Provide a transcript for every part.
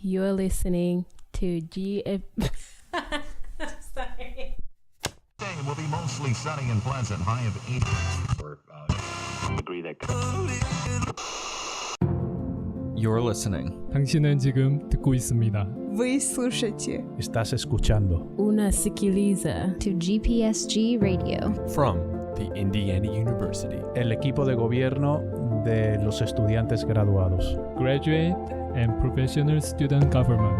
You're listening to Sorry. Today will be mostly sunny and pleasant, high of 80. Agree that. You're listening. 당신은 지금 듣고 있습니다. Вы слушаете. Estás escuchando. Una sikiliza. To GPSG Radio. From the Indiana University. El equipo de gobierno de los estudiantes graduados. Graduate and Professional Student Government.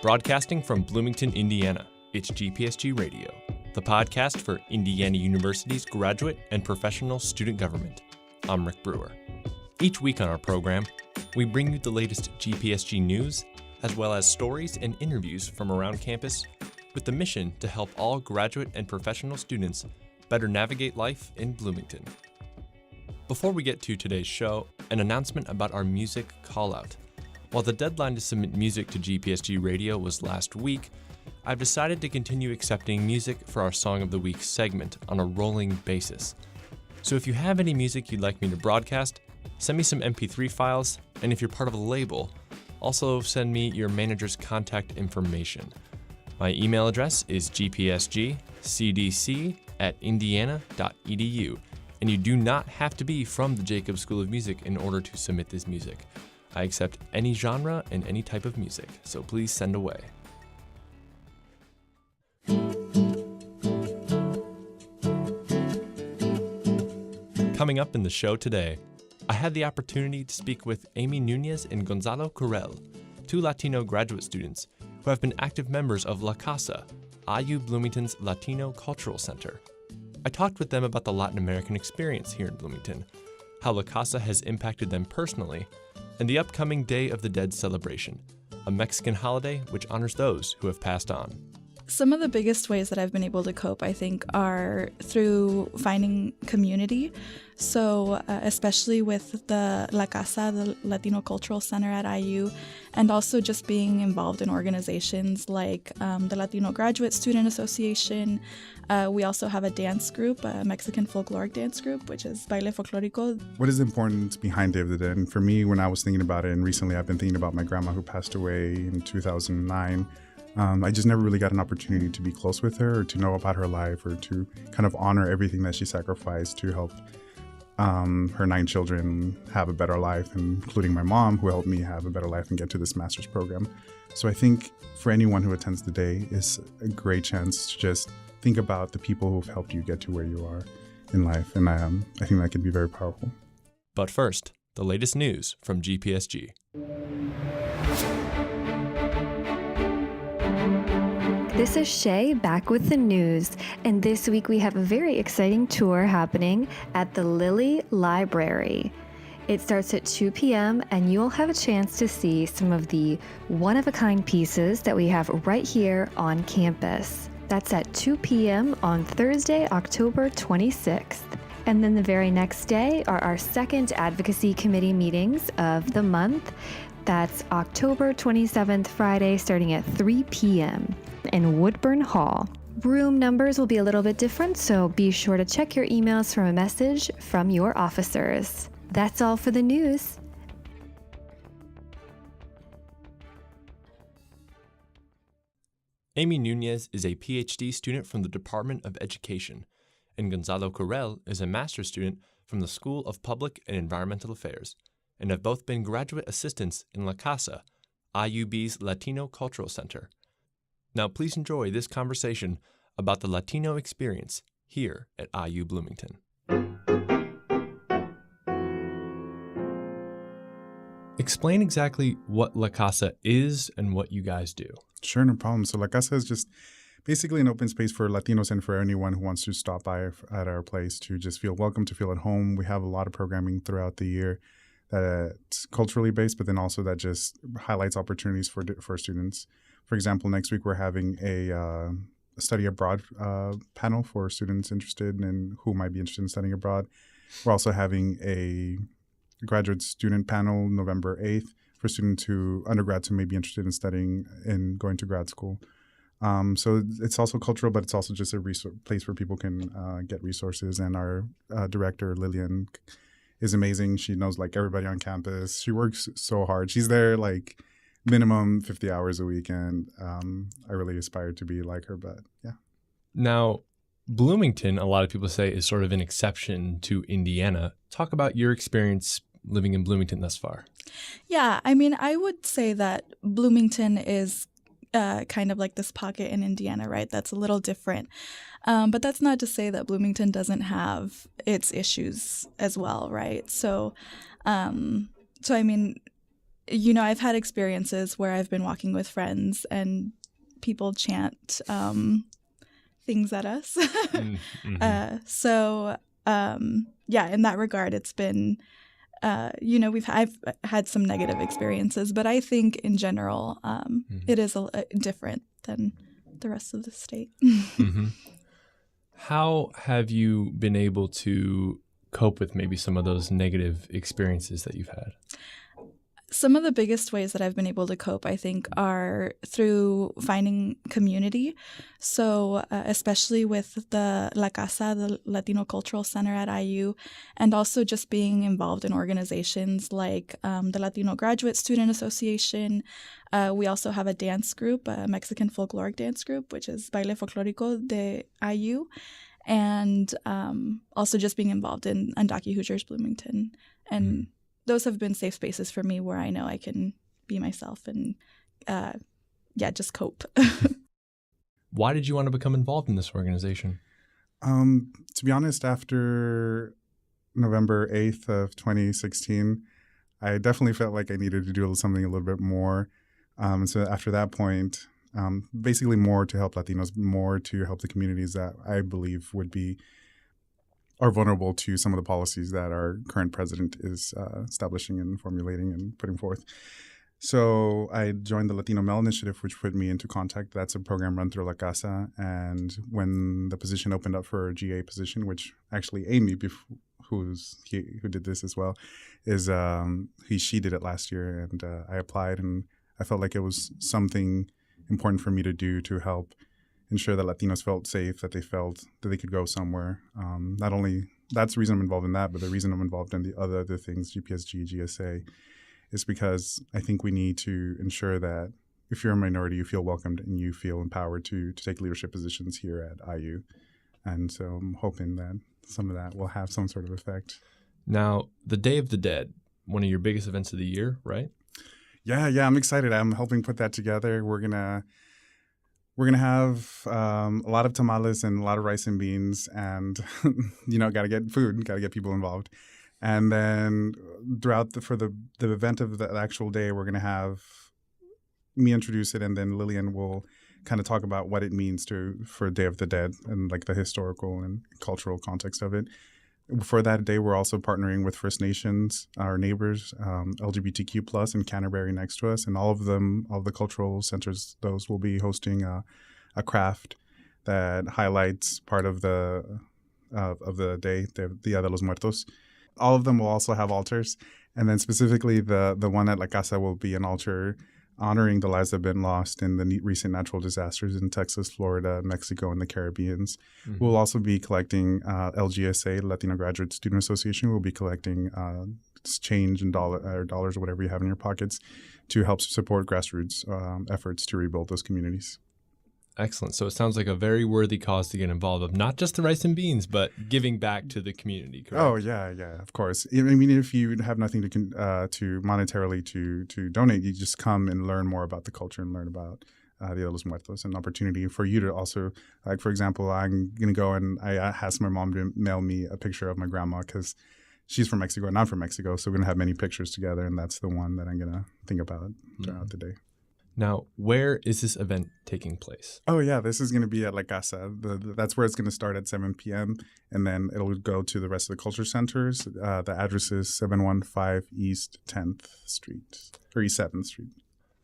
Broadcasting from Bloomington, Indiana, it's GPSG Radio, the podcast for Indiana University's graduate and professional student government. I'm Rick Brewer. Each week on our program, we bring you the latest GPSG news, as well as stories and interviews from around campus, with the mission to help all graduate and professional students better navigate life in Bloomington. Before we get to today's show, an announcement about our music call-out. While the deadline to submit music to GPSG Radio was last week, I've decided to continue accepting music for our Song of the Week segment on a rolling basis. So if you have any music you'd like me to broadcast, send me some MP3 files, and if you're part of a label, also send me your manager's contact information. My email address is gpsgcdc@indiana.edu, and you do not have to be from the Jacobs School of Music in order to submit this music. I accept any genre and any type of music, so please send away. Coming up in the show today, I had the opportunity to speak with Amy Núñez and Gonzalo Corral, two Latino graduate students who have been active members of La Casa, IU Bloomington's Latino Cultural Center. I talked with them about the Latin American experience here in Bloomington, how La Casa has impacted them personally, and the upcoming Day of the Dead celebration, a Mexican holiday which honors those who have passed on. Some of the biggest ways that I've been able to cope, I think, are through finding community. So especially with the La Casa, the Latino Cultural Center at IU, and also just being involved in organizations like the Latino Graduate Student Association. We also have a dance group, a Mexican folkloric dance group, which is Baile Folclórico. What is important behind Day of the Dead? And for me, when I was thinking about it, and recently I've been thinking about my grandma who passed away in 2009, I just never really got an opportunity to be close with her or to know about her life or to kind of honor everything that she sacrificed to help her 9 children have a better life, including my mom, who helped me have a better life and get to this master's program. So I think for anyone who attends the day, it's a great chance to just think about the people who've helped you get to where you are in life. And I think that can be very powerful. But first, the latest news from GPSG. This is Shay back with the news, and this week we have a very exciting tour happening at the Lilly Library. It starts at 2 p.m. and you'll have a chance to see some of the one-of-a-kind pieces that we have right here on campus. That's at 2 p.m. on Thursday, October 26th. And then the very next day are our second advocacy committee meetings of the month. That's October 27th, Friday, starting at 3 p.m. in Woodburn Hall. Room numbers will be a little bit different, so be sure to check your emails for a message from your officers. That's all for the news. Amy Núñez is a PhD student from the Department of Education, and Gonzalo Corral is a master's student from the School of Public and Environmental Affairs, and have both been graduate assistants in La Casa, IUB's Latino Cultural Center. Now please enjoy this conversation about the Latino experience here at IU Bloomington. Explain exactly what La Casa is and what you guys do. Sure, no problem. So La Casa is just basically an open space for Latinos and for anyone who wants to stop by at our place to just feel welcome, to feel at home. We have a lot of programming throughout the year that's culturally based, but then also that just highlights opportunities for students. For example, next week we're having a study abroad panel for students interested and who might be interested in studying abroad. We're also having a graduate student panel November 8th for students undergrads who may be interested in studying and going to grad school. So it's also cultural, but it's also just a place where people can get resources. And our director, Lillian, is amazing. She knows like everybody on campus. She works so hard. She's there like minimum 50 hours a week. And I really aspire to be like her, but yeah. Now, Bloomington, a lot of people say, is sort of an exception to Indiana. Talk about your experience living in Bloomington thus far. Yeah, I mean, I would say that Bloomington is kind of like this pocket in Indiana, right? That's a little different. But that's not to say that Bloomington doesn't have its issues as well, right? So I mean, you know, I've had experiences where I've been walking with friends and people chant things at us. Yeah, in that regard, it's been, you know, I've had some negative experiences, but I think in general, it is different than the rest of the state. How have you been able to cope with maybe some of those negative experiences that you've had? Some of the biggest ways that I've been able to cope, I think, are through finding community. So especially with the La Casa, the Latino Cultural Center at IU, and also just being involved in organizations like the Latino Graduate Student Association. We also have a dance group, a Mexican folkloric dance group, which is Baile Folclórico de IU. And also just being involved in Andaki Hoosiers Bloomington. And those have been safe spaces for me where I know I can be myself and, just cope. Why did you want to become involved in this organization? To be honest, after November 8th of 2016, I definitely felt like I needed to do something a little bit more. So after that point, basically more to help Latinos, more to help the communities that I believe are vulnerable to some of the policies that our current president is establishing and formulating and putting forth. So I joined the Latino Mel Initiative, which put me into contact. That's a program run through La Casa. And when the position opened up for a GA position, which actually Amy, who did this as well, she did it last year. And I applied, and I felt like it was something important for me to do to help ensure that Latinos felt safe, that they felt that they could go somewhere. Not only that's the reason I'm involved in that, but the reason I'm involved in the other things, GPSG, GSA, is because I think we need to ensure that if you're a minority, you feel welcomed and you feel empowered to take leadership positions here at IU. And so I'm hoping that some of that will have some sort of effect. Now, the Day of the Dead, one of your biggest events of the year, right? Yeah, I'm excited. I'm helping put that together. We're gonna have a lot of tamales and a lot of rice and beans, and got to get food, got to get people involved. And then for the event of the actual day, we're gonna have me introduce it, and then Lillian will kind of talk about what it means for Day of the Dead and like the historical and cultural context of it. For that day, we're also partnering with First Nations, our neighbors, LGBTQ+, in Canterbury next to us. And all of the cultural centers, those will be hosting a craft that highlights part of the day, Dia de los Muertos. All of them will also have altars. And then specifically the one at La Casa will be an altar honoring the lives that have been lost in the recent natural disasters in Texas, Florida, Mexico, and the Caribbean. We'll also be collecting LGSA, Latino Graduate Student Association. We'll be collecting change and dollars or whatever you have in your pockets to help support grassroots efforts to rebuild those communities. Excellent. So it sounds like a very worthy cause to get involved of, not just the rice and beans, but giving back to the community, correct? Oh, yeah, of course. I mean, if you have nothing to monetarily to donate, you just come and learn more about the culture and learn about Dia de los Muertos, an opportunity for you to also, like, for example, I'm going to go and I asked my mom to mail me a picture of my grandma because she's from Mexico and I'm from Mexico. So we're going to have many pictures together, and that's the one that I'm going to think about throughout the day. Now, where is this event taking place? Oh, yeah, this is going to be at La Casa. That's where it's going to start at 7 p.m. And then it'll go to the rest of the culture centers. The address is 715 East 10th Street, or East 7th Street.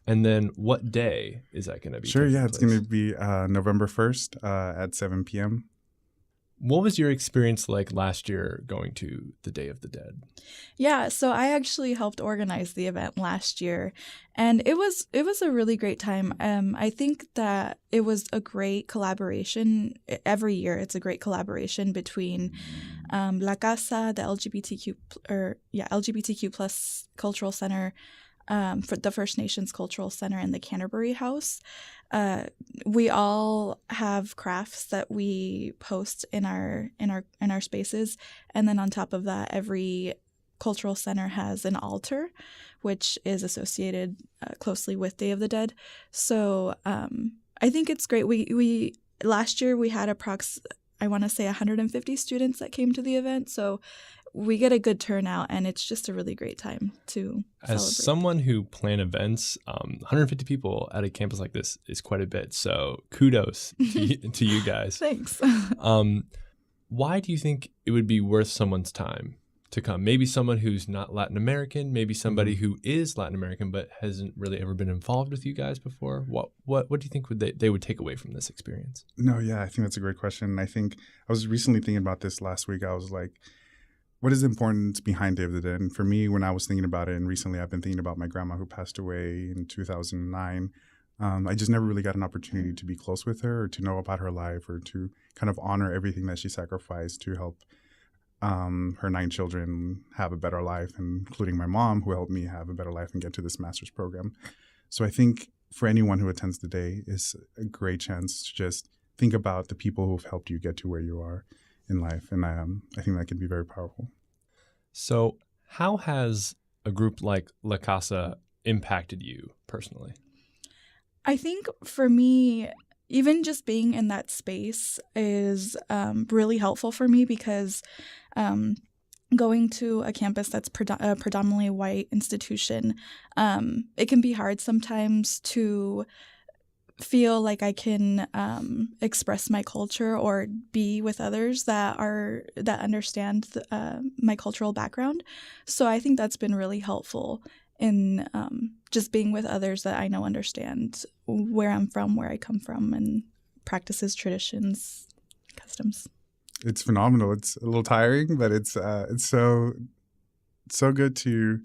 And then what day is that going to be? Sure, yeah, it's going to be November 1st at 7 p.m. What was your experience like last year going to the Day of the Dead? Yeah, so I actually helped organize the event last year, and it was a really great time. I think that it was a great collaboration. Every year, it's a great collaboration between La Casa, the LGBTQ plus cultural center, for the First Nations Cultural Center, and the Canterbury House. We all have crafts that we post in our spaces, and then on top of that, every cultural center has an altar, which is associated closely with Day of the Dead. So I think it's great. We last year we had I want to say 150 students that came to the event. So we get a good turnout, and it's just a really great time to As celebrate. someone who plan events, 150 people at a campus like this is quite a bit. So kudos to you guys. Thanks. Why do you think it would be worth someone's time to come? Maybe someone who's not Latin American, maybe somebody who is Latin American but hasn't really ever been involved with you guys before. What do you think they would take away from this experience? No, yeah, I think that's a great question. I think I was recently thinking about this last week. I was like, what is the importance behind Day of the Dead? And for me, when I was thinking about it, and recently I've been thinking about my grandma who passed away in 2009, I just never really got an opportunity to be close with her or to know about her life or to kind of honor everything that she sacrificed to help her 9 children have a better life, including my mom, who helped me have a better life and get to this master's program. So I think for anyone who attends the day, is a great chance to just think about the people who've helped you get to where you are in life. And I think that can be very powerful. So how has a group like La Casa impacted you personally? I think for me, even just being in that space is really helpful for me, because going to a campus that's a predominantly white institution, it can be hard sometimes to feel like I can express my culture or be with others that understand my cultural background. So I think that's been really helpful in just being with others that I know understand where I'm from, where I come from, and practices, traditions, customs. It's phenomenal. It's a little tiring, but it's so good to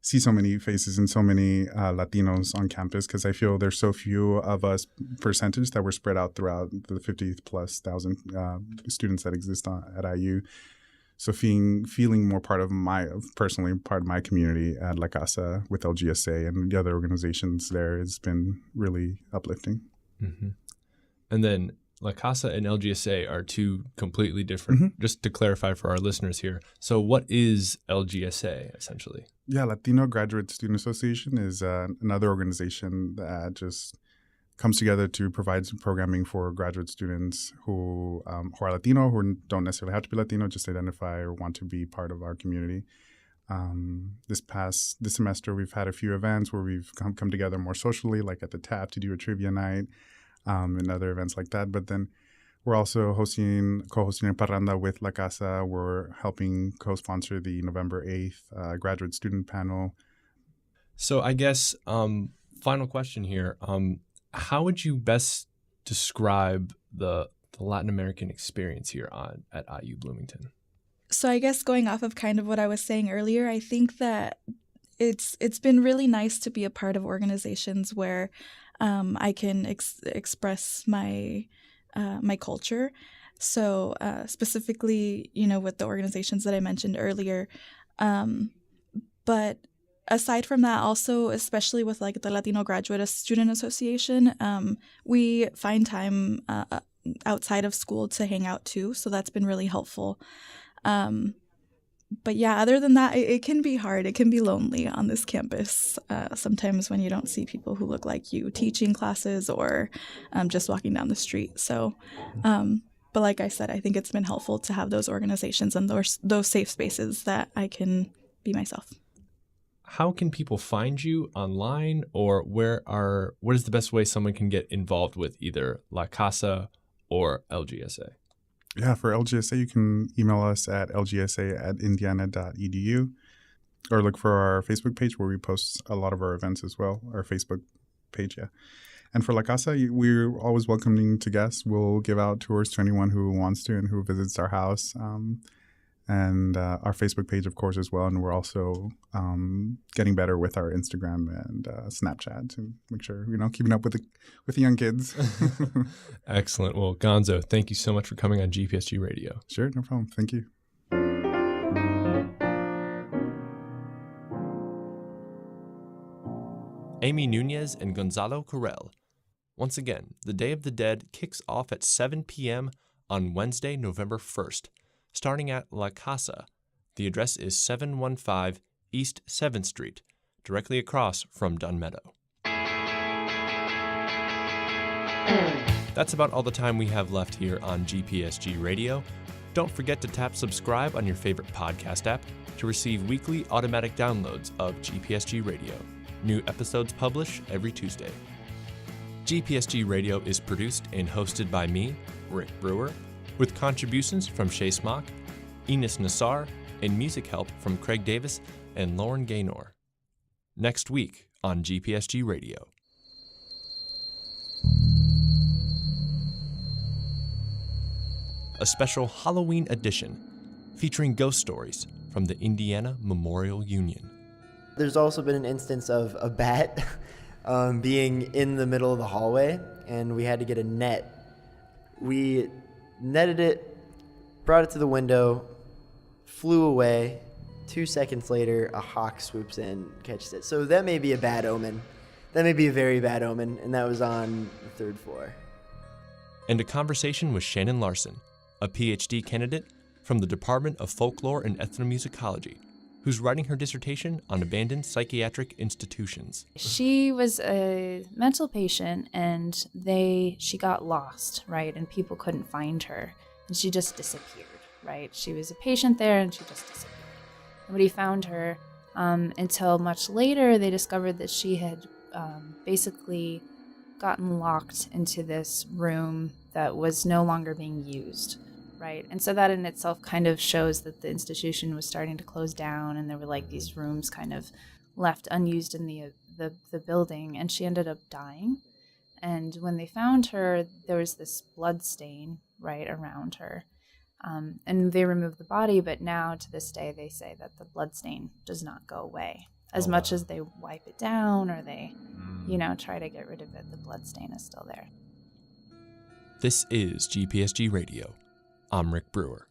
see so many faces and so many Latinos on campus, because I feel there's so few of us percentage that we're spread out throughout the 50,000+ students that exist at IU. So feeling more part of my community at La Casa with LGSA and the other organizations there has been really uplifting. Mm-hmm. And then La Casa and LGSA are two completely different. Just to clarify for our listeners here. So what is LGSA essentially? Yeah, Latino Graduate Student Association is another organization that just comes together to provide some programming for graduate students who are Latino, who don't necessarily have to be Latino, just identify or want to be part of our community. This semester, we've had a few events where we've come together more socially, like at the TAP to do a trivia night, and other events like that. But then we're also co-hosting a parranda with La Casa. We're helping co-sponsor the November 8th graduate student panel. So I guess final question here. How would you best describe the Latin American experience here at IU Bloomington? So I guess going off of kind of what I was saying earlier, I think that it's been really nice to be a part of organizations where I can express my culture. So specifically, with the organizations that I mentioned earlier, but aside from that, also, especially with like the Latino Graduate Student Association, we find time outside of school to hang out too. So that's been really helpful. But yeah, other than that, it can be hard. It can be lonely on this campus sometimes when you don't see people who look like you teaching classes or just walking down the street. So, but like I said, I think it's been helpful to have those organizations and those safe spaces that I can be myself. How can people find you online, or what is the best way someone can get involved with either La Casa or LGSA? Yeah, for LGSA, you can email us at lgsa@indiana.edu or look for our Facebook page where we post a lot of our events as well, our Facebook page, yeah. And for La Casa, we're always welcoming to guests. We'll give out tours to anyone who wants to and who visits our house. And our Facebook page, of course, as well. And we're also getting better with our Instagram and Snapchat to make sure, keeping up with the young kids. Excellent. Well, Gonzo, thank you so much for coming on GPSG Radio. Sure, no problem. Thank you. Amy Núñez and Gonzalo Corral. Once again, the Day of the Dead kicks off at 7 p.m. on Wednesday, November 1st, starting at La Casa. The address is 715 East 7th Street, directly across from Dunn Meadow. That's about all the time we have left here on GPSG Radio. Don't forget to tap subscribe on your favorite podcast app to receive weekly automatic downloads of GPSG Radio. New episodes publish every Tuesday. GPSG Radio is produced and hosted by me, Rick Brewer, with contributions from Shay Smock, Enos Nassar, and music help from Craig Davis and Lauren Gaynor. Next week on GPSG Radio. A special Halloween edition featuring ghost stories from the Indiana Memorial Union. There's also been an instance of a bat being in the middle of the hallway, and we had to get a net. We netted it, brought it to the window, flew away. 2 seconds later, a hawk swoops in, catches it. So that may be a bad omen. That may be a very bad omen, and that was on the 3rd floor. And a conversation with Shannon Larson, a PhD candidate from the Department of Folklore and Ethnomusicology, who's writing her dissertation on abandoned psychiatric institutions. She was a mental patient, and she got lost, right? And people couldn't find her, and she just disappeared, right? She was a patient there, and she just disappeared. Nobody found her until much later. They discovered that she had basically gotten locked into this room that was no longer being used. Right. And so that in itself kind of shows that the institution was starting to close down, and there were like these rooms kind of left unused in the building, and she ended up dying. And when they found her, there was this blood stain right around her. And they removed the body, but now to this day they say that the blood stain does not go away. As much as they wipe it down or they, try to get rid of it, the blood stain is still there. This is GPSG Radio. I'm Rick Brewer.